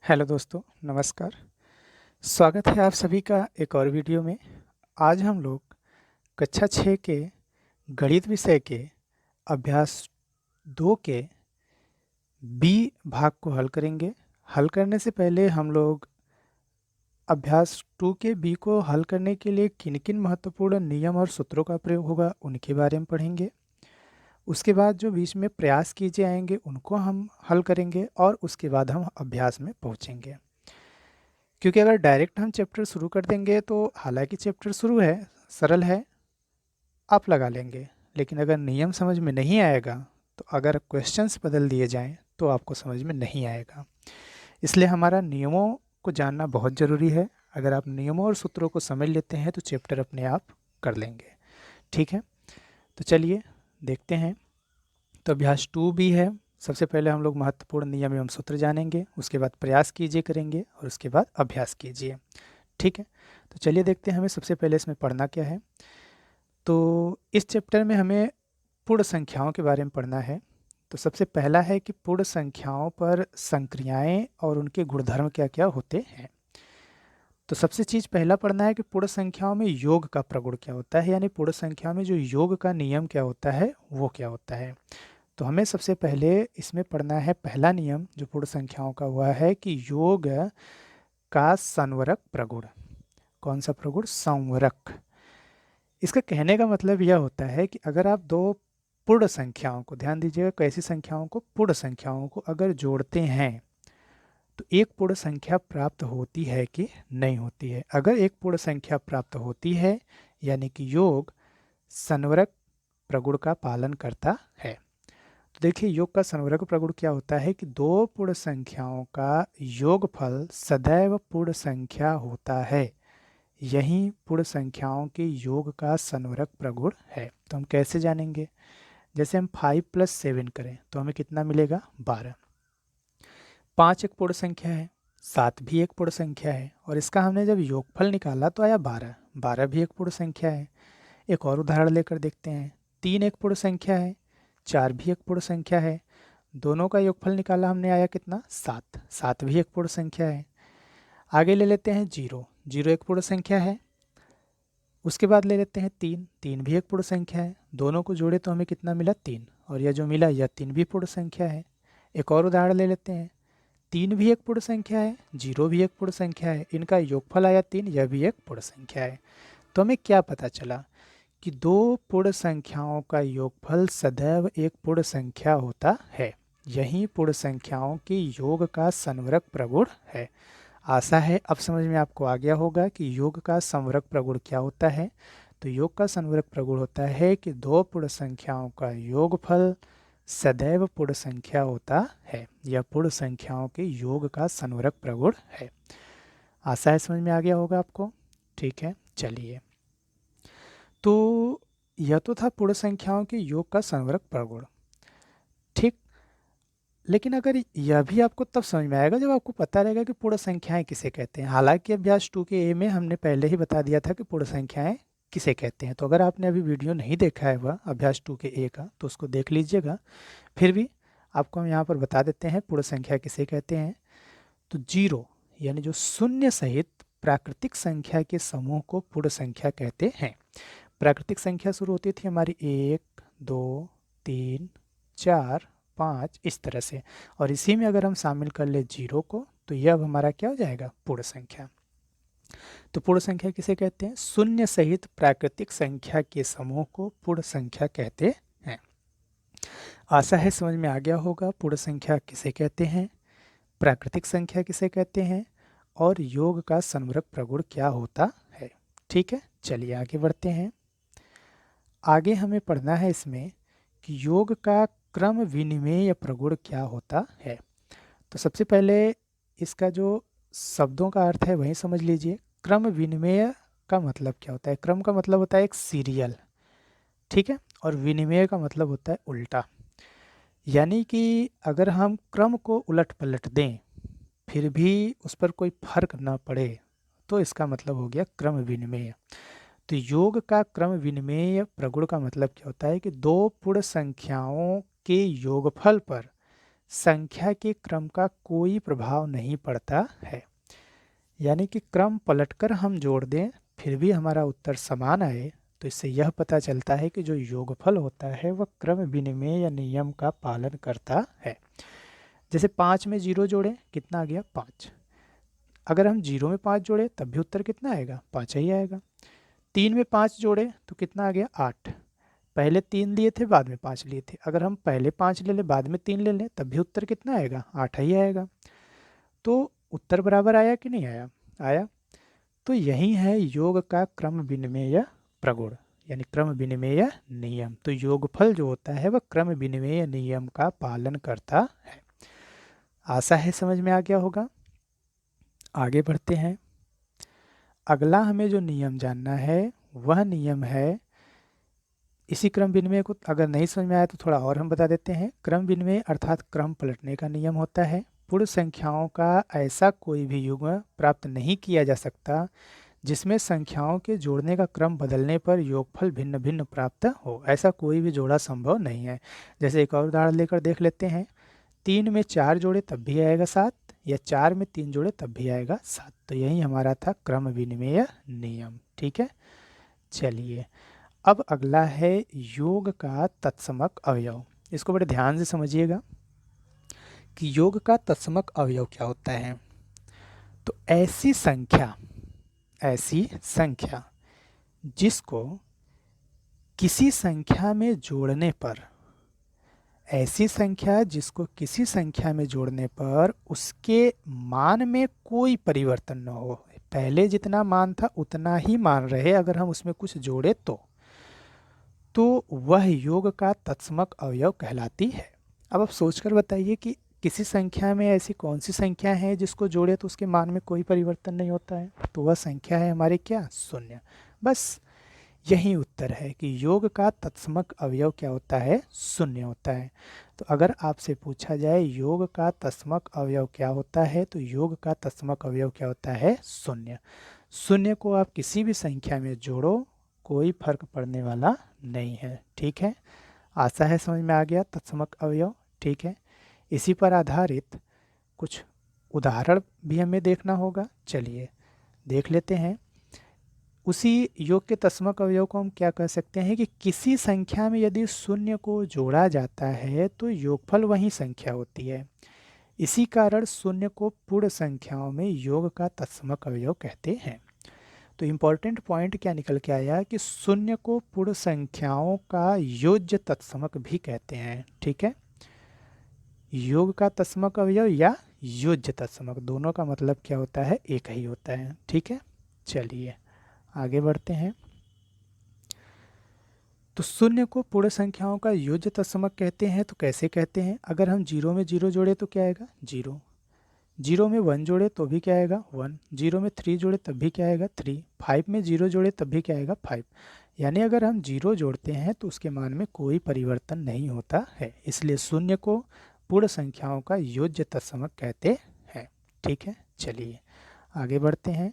Hello दोस्तों, नमस्कार। स्वागत है आप सभी का एक और वीडियो में। आज हम लोग कक्षा 6 के गणित विषय के अभ्यास 2 के बी भाग को हल करेंगे। हल करने से पहले हम लोग अभ्यास 2 के बी को हल करने के लिए किन किन महत्वपूर्ण नियम और सूत्रों का प्रयोग होगा उनके बारे में पढ़ेंगे। उसके बाद जो बीच में प्रयास किए जाएंगे उनको हम हल करेंगे और उसके बाद हम अभ्यास में पहुँचेंगे। क्योंकि अगर डायरेक्ट हम चैप्टर शुरू कर देंगे तो हालांकि चैप्टर शुरू है, सरल है, आप लगा लेंगे, लेकिन अगर नियम समझ में नहीं आएगा तो अगर क्वेश्चंस बदल दिए जाएं तो आपको समझ में नहीं आएगा। इसलिए हमारा नियमों को जानना बहुत ज़रूरी है। अगर आप नियमों और सूत्रों को समझ लेते हैं तो चैप्टर अपने आप कर लेंगे। ठीक है, तो चलिए देखते हैं। तो अभ्यास 2 भी है। सबसे पहले हम लोग महत्वपूर्ण नियम एवं सूत्र जानेंगे, उसके बाद प्रयास कीजिए करेंगे और उसके बाद अभ्यास कीजिए। ठीक है, तो चलिए देखते हैं हमें सबसे पहले इसमें पढ़ना क्या है। तो इस चैप्टर में हमें पूर्ण संख्याओं के बारे में पढ़ना है। तो सबसे पहला है कि पूर्ण संख्याओं पर संक्रियाएं और उनके गुणधर्म क्या क्या होते हैं। तो सबसे चीज़ पहला पढ़ना है कि पूर्ण संख्याओं में योग का प्रगुण क्या होता है, यानी पूर्ण संख्या में जो योग का नियम क्या होता है वो क्या होता है। तो हमें सबसे पहले इसमें पढ़ना है पहला नियम जो पूर्ण संख्याओं का हुआ है कि योग का संवरक प्रगुण। कौन सा प्रगुण? संवरक। इसका कहने का मतलब यह होता है कि अगर आप दो पूर्ण संख्याओं को, ध्यान दीजिएगा, कैसी संख्याओं को? पूर्ण संख्याओं को अगर जोड़ते हैं तो एक पूर्ण संख्या प्राप्त होती है कि नहीं होती है। अगर एक पूर्ण संख्या प्राप्त होती है यानी कि योग संवरक प्रगुण का पालन करता है। तो देखिए, योग का संवरक प्रगुण क्या होता है कि दो पूर्ण संख्याओं का योगफल सदैव पूर्ण संख्या होता है। यही पूर्ण संख्याओं के योग का संवरक प्रगुण है। तो हम कैसे जानेंगे? जैसे हम 5 + 7 करें तो हमें कितना मिलेगा? 12। 5 एक पूर्ण संख्या है, 7 भी एक पूर्ण संख्या है, और इसका हमने जब योगफल निकाला तो आया 12। 12 भी एक पूर्ण संख्या है। एक और उदाहरण लेकर देखते हैं। 3 एक पूर्ण संख्या है, 4 भी एक पूर्ण संख्या है। दोनों का योगफल निकाला हमने, आया कितना? 7। 7 भी एक पूर्ण संख्या है। आगे ले लेते हैं 0। 0 एक पूर्ण संख्या है। उसके बाद ले लेते हैं 3। 3 भी एक पूर्ण संख्या है। दोनों को जोड़े तो हमें कितना मिला? 3। और यह जो मिला यह 3 भी पूर्ण संख्या है। एक और उदाहरण ले लेते हैं। 3 भी एक पूर्ण संख्या है, 0 भी एक पूर्ण संख्या है, इनका योगफल आया 3, यह भी एक पूर्ण संख्या है। तो हमें क्या पता चला कि दो पूर्ण संख्याओं का योगफल सदैव एक पूर्ण संख्या होता है। यही पूर्ण संख्याओं के योग का संवरक प्रगुण है। आशा है अब समझ में आपको आ गया होगा कि योग का संवरक प्रगुण क्या होता है। तो योग का संवरक प्रगुण होता है कि दो पूर्ण संख्याओं का योगफल सदैव पूर्ण संख्या होता है। यह पूर्ण संख्याओं के योग का संवरक प्रगुण है। आशा है समझ में आ गया होगा आपको। ठीक है, चलिए। तो यह तो था पूर्ण संख्याओं के योग का संवरक प्रगुण। ठीक, लेकिन अगर यह भी आपको तब समझ में आएगा जब आपको पता रहेगा कि पूर्ण संख्याएं किसे कहते हैं। हालांकि अभ्यास 2 के ए में हमने पहले ही बता दिया था कि पूर्ण संख्याएं किसे कहते हैं। तो अगर आपने अभी वीडियो नहीं देखा है वह अभ्यास 2 के ए का तो उसको देख लीजिएगा। फिर भी आपको हम यहाँ पर बता देते हैं पूर्ण संख्या किसे कहते हैं। तो 0 यानी जो शून्य सहित प्राकृतिक संख्या के समूह को पूर्ण संख्या कहते हैं। प्राकृतिक संख्या शुरू होती थी हमारी 1, 2, 3, 4, 5 इस तरह से, और इसी में अगर हम शामिल कर ले 0 को तो यह अब हमारा क्या हो जाएगा? पूर्ण संख्या। तो पूर्ण संख्या किसे कहते हैं? शून्य सहित प्राकृतिक संख्या के समूह को पूर्ण संख्या कहते हैं। आशा है समझ में आ गया होगा पूर्ण संख्या किसे कहते हैं, प्राकृतिक संख्या किसे कहते हैं, और योग का संवरक प्रगुण क्या होता है। ठीक है, चलिए आगे बढ़ते हैं। आगे हमें पढ़ना है इसमें कि योग का क्रम विनिमेय प्रगुण क्या होता है। तो सबसे पहले इसका जो शब्दों का अर्थ है वही समझ लीजिए। क्रम विनिमेय का मतलब क्या होता है? क्रम का मतलब होता है एक सीरियल, ठीक है, और विनिमेय का मतलब होता है उल्टा। यानी कि अगर हम क्रम को उलट पलट दें फिर भी उस पर कोई फर्क ना पड़े तो इसका मतलब हो गया क्रम विनिमेय। तो योग का क्रम विनिमेय प्रगुण का मतलब क्या होता है कि दो पूर्ण संख्याओं के योगफल पर संख्या के क्रम का कोई प्रभाव नहीं पड़ता है। यानी कि क्रम पलटकर हम जोड़ दें फिर भी हमारा उत्तर समान आए तो इससे यह पता चलता है कि जो योगफल होता है वह क्रम विनिमय या नियम का पालन करता है। जैसे 5 में 0 जोड़ें कितना आ गया 5। अगर हम 0 में 5 जोड़े तब भी उत्तर कितना आएगा 5 ही आएगा। 3 में 5 जोड़े तो कितना आ गया 8। पहले 3 लिए थे बाद में 5 लिए थे, अगर हम पहले 5 ले लें बाद में 3 ले लें तब भी उत्तर कितना आएगा 8 ही आएगा। तो उत्तर बराबर आया कि नहीं आया, आया। तो यही है योग का क्रम विनिमेय प्रगुण यानी क्रम विनिमेय नियम। तो योगफल जो होता है वह क्रम विनिमेय नियम का पालन करता है। आशा है समझ में आ गया होगा। आगे बढ़ते हैं। अगला हमें जो नियम जानना है वह नियम है, इसी क्रम विनिमय को अगर नहीं समझ में आया तो थोड़ा और हम बता देते हैं। क्रम विनिमय अर्थात क्रम पलटने का नियम होता है। पूर्ण संख्याओं का ऐसा कोई भी युग्म प्राप्त नहीं किया जा सकता जिसमें संख्याओं के जोड़ने का क्रम बदलने पर योगफल भिन्न भिन्न प्राप्त हो। ऐसा कोई भी जोड़ा संभव नहीं है। जैसे एक और उदाहरण लेकर देख लेते हैं। 3 में 4 जोड़े तब भी आएगा 7, या 4 में 3 जोड़े तब भी आएगा 7। तो यही हमारा था क्रम विनिमय नियम। ठीक है, चलिए अब अगला है योग का तत्समक अवयव। इसको बड़े ध्यान से समझिएगा कि योग का तत्समक अवयव क्या होता है। तो ऐसी संख्या जिसको किसी संख्या में जोड़ने पर, ऐसी संख्या जिसको किसी संख्या में जोड़ने पर उसके मान में कोई परिवर्तन न हो, पहले जितना मान था उतना ही मान रहे, अगर हम उसमें कुछ जोड़े तो वह योग का तत्समक अवयव कहलाती है। अब आप सोचकर बताइए कि किसी संख्या में ऐसी कौन सी संख्या है जिसको जोड़े तो उसके मान में कोई परिवर्तन नहीं होता है। तो वह संख्या है हमारी क्या, शून्य। बस यही उत्तर है कि योग का तत्समक अवयव क्या होता है, शून्य होता है। तो अगर आपसे पूछा जाए योग का तत्समक अवयव क्या होता है तो योग का तत्समक अवयव क्या होता है, शून्य। शून्य को आप किसी भी संख्या में जोड़ो कोई फर्क पड़ने वाला नहीं है। ठीक है, आशा है समझ में आ गया तत्समक अवयव। ठीक है, इसी पर आधारित कुछ उदाहरण भी हमें देखना होगा। चलिए देख लेते हैं। उसी योग के तत्समक अवयव को हम क्या कह सकते हैं कि किसी संख्या में यदि शून्य को जोड़ा जाता है तो योगफल वही संख्या होती है। इसी कारण शून्य को पूर्ण संख्याओं में योग का तत्समक अवयव कहते हैं। तो इम्पॉर्टेंट पॉइंट क्या निकल के आया कि शून्य को पूर्ण संख्याओं का योज्य तत्समक भी कहते हैं। ठीक है, योग का तत्समक अवयव या योज्य तत्समक दोनों का मतलब क्या होता है, एक ही होता है। ठीक है, चलिए आगे बढ़ते हैं। तो शून्य को पूर्ण संख्याओं का योज्य तत्समक कहते हैं। तो कैसे कहते हैं, अगर हम 0 में 0 जोड़े तो क्या आएगा 0, 0 में 1 जोड़े तो भी क्या आएगा 1, 0 में 3 जोड़े तब भी क्या आएगा 3, 5 में 0 जोड़े तब भी क्या आएगा 5। यानी अगर हम 0 जोड़ते हैं तो उसके मान में कोई परिवर्तन नहीं होता है, इसलिए शून्य को पूर्ण संख्याओं का योज्य तत्समक कहते हैं। ठीक है, चलिए आगे बढ़ते हैं।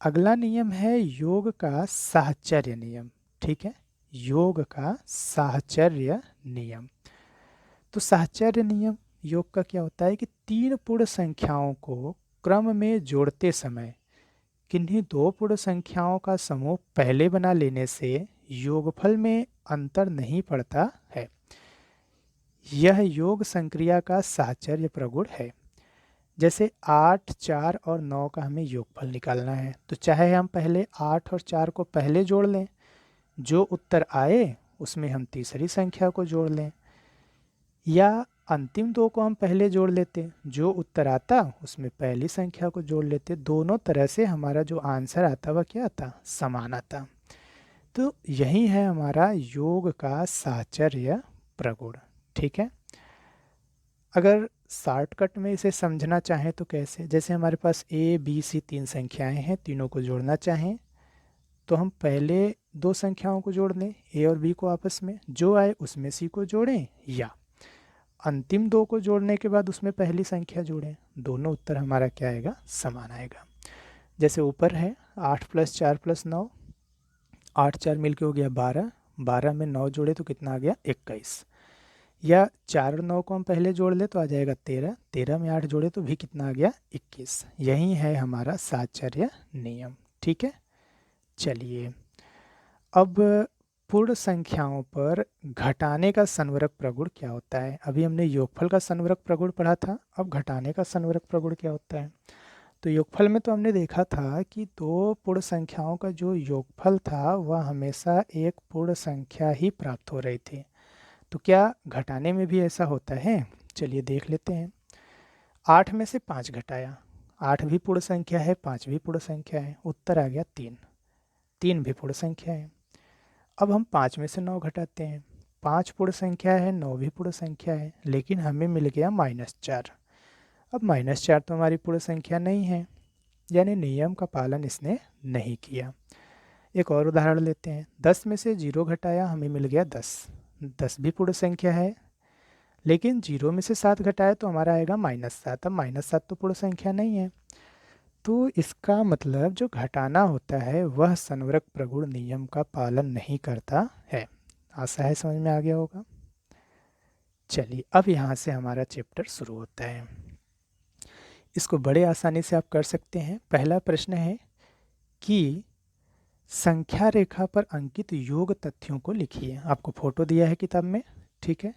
अगला नियम है योग का साहचर्य नियम। ठीक है, योग का साहचर्य नियम। तो साहचर्य नियम योग का क्या होता है कि 3 पूर्ण संख्याओं को क्रम में जोड़ते समय किन्हीं 2 पूर्ण संख्याओं का समूह पहले बना लेने से योगफल में अंतर नहीं पड़ता है। यह योग संक्रिया का साहचर्य प्रगुण है। जैसे 8, 4 और 9 का हमें योगफल निकालना है, तो चाहे हम पहले 8 और 4 को पहले जोड़ लें, जो उत्तर आए उसमें हम तीसरी संख्या को जोड़ लें, या अंतिम 2 को हम पहले जोड़ लेते, जो उत्तर आता उसमें पहली संख्या को जोड़ लेते। दोनों तरह से हमारा जो आंसर आता वह क्या आता, समान आता। तो यही है हमारा योग का साहचर्य प्रगुण। ठीक है, अगर शॉर्टकट में इसे समझना चाहें तो कैसे, जैसे हमारे पास ए बी सी 3 संख्याएं हैं, तीनों को जोड़ना चाहें तो हम पहले 2 संख्याओं को जोड़ लें ए और बी को आपस में, जो आए उसमें सी को जोड़ें, या अंतिम 2 को जोड़ने के बाद उसमें पहली संख्या जोड़ें। दोनों उत्तर हमारा क्या आएगा, समान आएगा। जैसे ऊपर है 8 + 4 + 9, 8 4 मिलके हो गया 12, 12 में 9 जोड़े तो कितना आ गया 21। या 4 और 9 को हम पहले जोड़ ले तो आ जाएगा 13, 13 में 8 जोड़े तो भी कितना आ गया 21। यही है हमारा साहचर्य नियम। ठीक है, चलिए अब पूर्ण संख्याओं पर घटाने का संवरक प्रगुण क्या होता है। अभी हमने योगफल का संवरक प्रगुण पढ़ा था, अब घटाने का संवरक प्रगुण क्या होता है। तो योगफल में तो हमने देखा था कि दो पूर्ण संख्याओं का जो योगफल था वह हमेशा एक पूर्ण संख्या ही प्राप्त हो रही थी। तो क्या घटाने में भी ऐसा होता है, चलिए देख लेते हैं। 8 में से 5 घटाया, 8 भी पूर्ण संख्या है, 5 भी पूर्ण संख्या है, उत्तर आ गया 3, 3 भी पूर्ण संख्या है। अब हम 5 में से 9 घटाते हैं, 5 पूर्ण संख्या है, 9 भी पूर्ण संख्या है, लेकिन हमें मिल गया -4। अब -4 तो हमारी पूर्ण संख्या नहीं है, यानी नियम का पालन इसने नहीं किया। एक और उदाहरण लेते हैं, 10 में से 0 घटाया, हमें मिल गया 10, 10 भी पूर्ण संख्या है, लेकिन 0 में से 7 घटाया तो हमारा आएगा -7। अब -7 तो पूर्ण संख्या नहीं है, तो इसका मतलब जो घटाना होता है वह संवरक प्रगुण नियम का पालन नहीं करता है। आशा है समझ में आ गया होगा। चलिए अब यहाँ से हमारा चैप्टर शुरू होता है। इसको बड़े आसानी से आप कर सकते हैं। पहला प्रश्न है कि संख्या रेखा पर अंकित योग तथ्यों को लिखिए। आपको फोटो दिया है किताब में, ठीक है।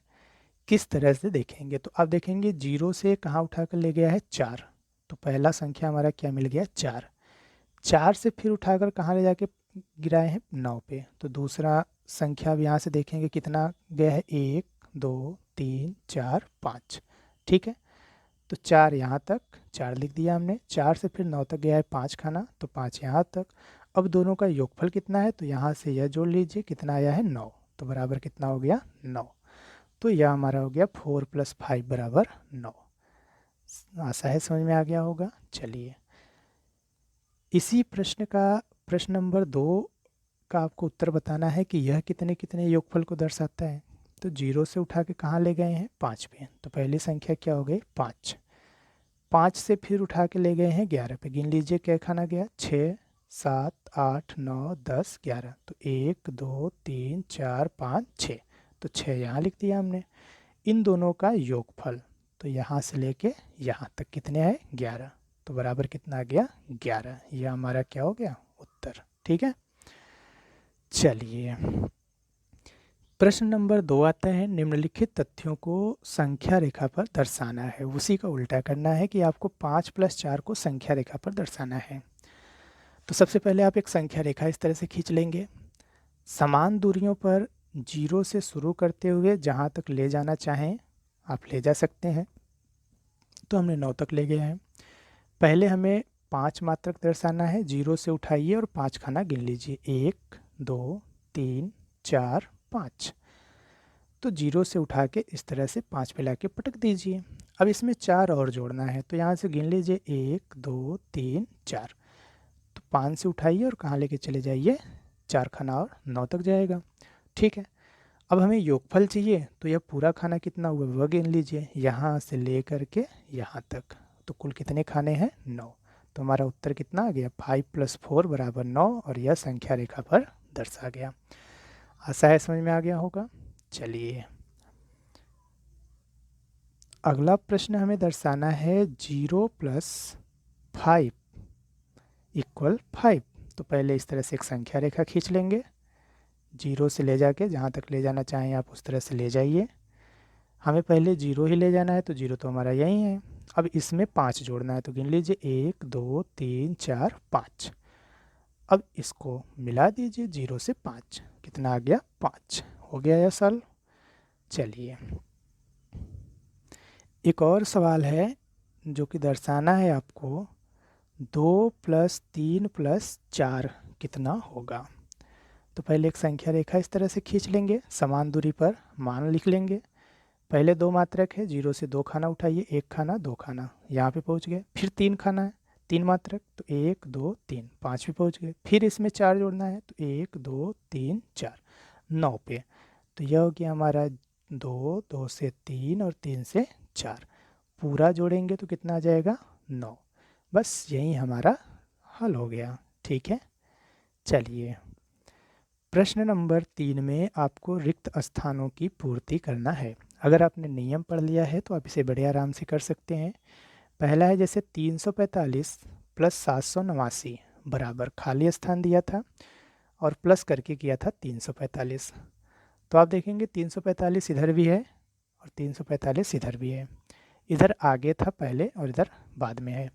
किस तरह से देखेंगे, तो आप देखेंगे 0 से कहाँ उठा कर ले गया है 4, तो पहला संख्या हमारा क्या मिल गया 4, 4 से फिर उठाकर कहाँ ले जाके गिराए हैं 9 पे, तो दूसरा संख्या अब यहाँ से देखेंगे कितना गया है 1 2 3 4 5, ठीक है। तो 4 यहाँ तक 4 लिख दिया हमने, 4 से फिर 9 तक गया है 5 खाना, तो 5 यहाँ तक। अब दोनों का योगफल कितना है, तो यहाँ से यह जोड़ लीजिए, कितना आया है 9, तो बराबर कितना हो गया 9। तो यह हमारा हो गया 4 + 5 बराबर 9। आशा है समझ में आ गया होगा। चलिए इसी प्रश्न का प्रश्न नंबर 2 का आपको उत्तर बताना है कि यह कितने कितने योगफल को दर्शाता है। तो 0 से उठा के कहाँ ले गए हैं 5 पे, तो पहली संख्या क्या हो गई 5, 5 से फिर उठा के ले गए हैं 11 पे, गिन लीजिए क्या खाना गया 6 7 8 9 10 11, तो 1 2 3 4 5 6, तो 6 यहाँ लिख दिया हमने। इन दोनों का योगफल, तो यहाँ से लेके यहाँ तक कितने आए 11, तो बराबर कितना आ गया 11। यह हमारा क्या हो गया उत्तर, ठीक है। चलिए प्रश्न नंबर 2 आता है, निम्नलिखित तथ्यों को संख्या रेखा पर दर्शाना है। उसी का उल्टा करना है कि आपको 5 + 4 को संख्या रेखा पर दर्शाना है। तो सबसे पहले आप एक संख्या रेखा इस तरह से खींच लेंगे, समान दूरियों पर 0 से शुरू करते हुए जहाँ तक ले जाना चाहें आप ले जा सकते हैं। तो हमने 9 तक ले गए हैं। पहले हमें 5 मात्रक दर्शाना है, 0 से उठाइए और 5 खाना गिन लीजिए, 1 2 3 4 5। तो 0 से उठा के इस तरह से 5 पे लाके पटक दीजिए। अब इसमें 4 और जोड़ना है, तो यहाँ से गिन लीजिए 1 2 3 4। तो 5 से उठाइए और कहाँ लेके चले जाइए 4 खाना और 9 तक जाएगा, ठीक है। अब हमें योगफल चाहिए, तो यह पूरा खाना कितना हुआ वह गिन लीजिए, यहाँ से ले करके यहाँ तक, तो कुल कितने खाने हैं 9। तो हमारा उत्तर कितना आ गया 5 + 4 बराबर 9, और यह संख्या रेखा पर दर्शा गया। आशा है समझ में आ गया होगा। चलिए अगला प्रश्न हमें दर्शाना है 0 + 5 = 5। तो पहले इस तरह से एक संख्या रेखा खींच लेंगे, 0 से ले जाके जहाँ तक ले जाना चाहें आप उस तरह से ले जाइए। हमें पहले 0 ही ले जाना है, तो 0 तो हमारा यही है। अब इसमें 5 जोड़ना है, तो गिन लीजिए 1 2 3 4 5। अब इसको मिला दीजिए 0 से 5, कितना आ गया 5, हो गया यह सॉल्व। चलिए एक और सवाल है जो कि दर्शाना है आपको 2 + 3 + 4 कितना होगा। तो पहले एक संख्या रेखा इस तरह से खींच लेंगे, समान दूरी पर मान लिख लेंगे। पहले 2 मात्रक है, 0 से 2 खाना उठाइए, 1 खाना 2 खाना, यहाँ पे पहुँच गए। फिर 3 खाना है, 3 मात्रक, तो 1 2 3 5 भी पहुँच गए। फिर इसमें 4 जोड़ना है, तो 1 2 3 4 9 पे, तो यह हो गया हमारा 2 2 से 3 और 3 से 4, पूरा जोड़ेंगे तो कितना आ जाएगा 9। बस यही हमारा हल हो गया, ठीक है। चलिए प्रश्न नंबर 3 में आपको रिक्त स्थानों की पूर्ति करना है। अगर आपने नियम पढ़ लिया है तो आप इसे बड़े आराम से कर सकते हैं। पहला है जैसे 345 प्लस 789 बराबर खाली स्थान दिया था और प्लस करके किया था 345। तो आप देखेंगे 345 इधर भी है और 345 इधर भी है, इधर आगे था पहले और इधर बाद में है।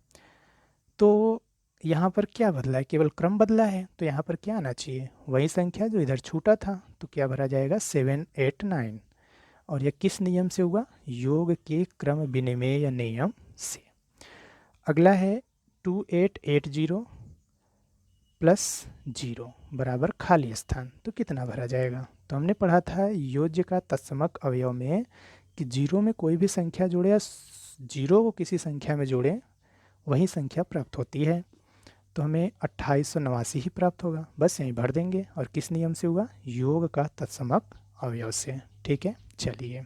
तो यहाँ पर क्या बदला है, केवल क्रम बदला है, तो यहाँ पर क्या आना चाहिए, वही संख्या जो इधर छूटा था। तो क्या भरा जाएगा 789। और यह किस नियम से हुआ, योग के क्रम विनिमेय नियम से। अगला है 2880 प्लस 0 बराबर खाली स्थान, तो कितना भरा जाएगा। तो हमने पढ़ा था योज्य का तत्समक अवयव में कि जीरो में कोई भी संख्या जोड़े या जीरो को किसी संख्या में जोड़े वही संख्या प्राप्त होती है। तो हमें 2889 ही प्राप्त होगा, बस यहीं भर देंगे। और किस नियम से हुआ, योग का तत्समक अवयव से। ठीक है, चलिए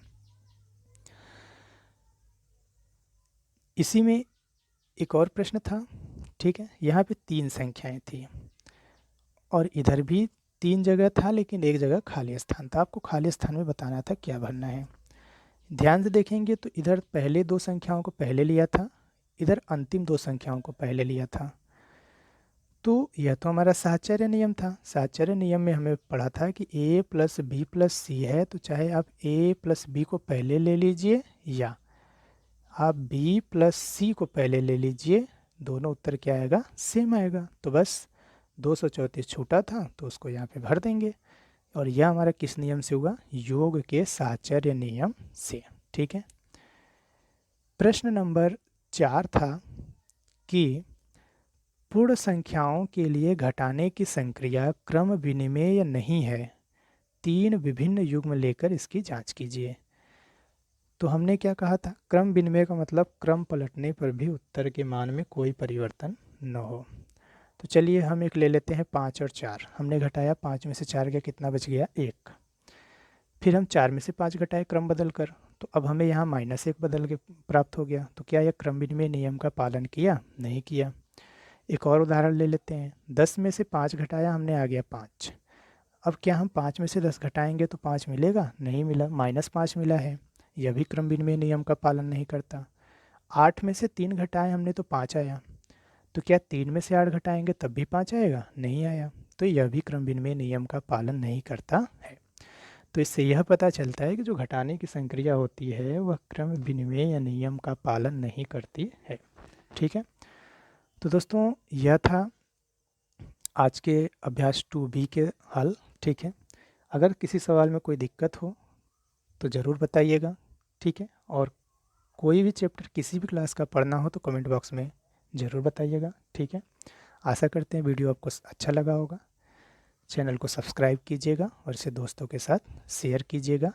इसी में एक और प्रश्न था। ठीक है, यहाँ पे 3 संख्याएं थी और इधर भी 3 जगह था लेकिन एक जगह खाली स्थान था। आपको खाली स्थान में बताना था क्या भरना है। ध्यान से देखेंगे तो इधर पहले 2 संख्याओं को पहले लिया था, इधर अंतिम 2 संख्याओं को पहले लिया था। तो यह तो हमारा साहचर्य नियम था। साहचर्य नियम में हमें पढ़ा था कि a प्लस बी प्लस सी है, तो चाहे आप a प्लस बी को पहले ले लीजिए या आप b प्लस सी को पहले ले लीजिए, दोनों उत्तर क्या आएगा, सेम आएगा। तो बस 234 छूटा था तो उसको यहाँ पे भर देंगे। और यह हमारा किस नियम से हुआ, योग के साहचर्य नियम से। ठीक है, प्रश्न नंबर 4 था कि पूर्ण संख्याओं के लिए घटाने की संक्रिया क्रम विनिमेय नहीं है, 3 विभिन्न युग्म लेकर इसकी जांच कीजिए। तो हमने क्या कहा था, क्रम विनिमय का मतलब क्रम पलटने पर भी उत्तर के मान में कोई परिवर्तन न हो। तो चलिए हम एक ले लेते हैं 5 और 4। हमने घटाया 5 में से 4 गया, कितना बच गया, 1। फिर हम 4 में से 5 घटाए क्रम बदल कर, तो अब हमें यहाँ -1 बदल के प्राप्त हो गया। तो क्या यह क्रम विनिमय नियम का पालन किया, नहीं किया। एक और उदाहरण ले लेते हैं, 10 में से 5 घटाया हमने, आ गया 5। अब क्या हम 5 में से 10 घटाएंगे तो 5 मिलेगा, नहीं मिला, -5 मिला है। यह भी क्रम विनिमय नियम का पालन नहीं करता। 8 में से 3 घटाए हमने तो 5 आया, तो क्या 3 में से 8 घटाएंगे तब भी 5 आएगा, नहीं आया। तो यह भी क्रम विनिमय नियम का पालन नहीं करता है। तो इससे यह पता चलता है कि जो घटाने की संक्रिया होती है वह क्रम विनिमय नियम का पालन नहीं करती है। ठीक है, तो दोस्तों यह था आज के अभ्यास 2B के हल। ठीक है, अगर किसी सवाल में कोई दिक्कत हो तो ज़रूर बताइएगा। ठीक है, और कोई भी चैप्टर किसी भी क्लास का पढ़ना हो तो कमेंट बॉक्स में ज़रूर बताइएगा। ठीक है, आशा करते हैं वीडियो आपको अच्छा लगा होगा। चैनल को सब्सक्राइब कीजिएगा और इसे दोस्तों के साथ शेयर कीजिएगा।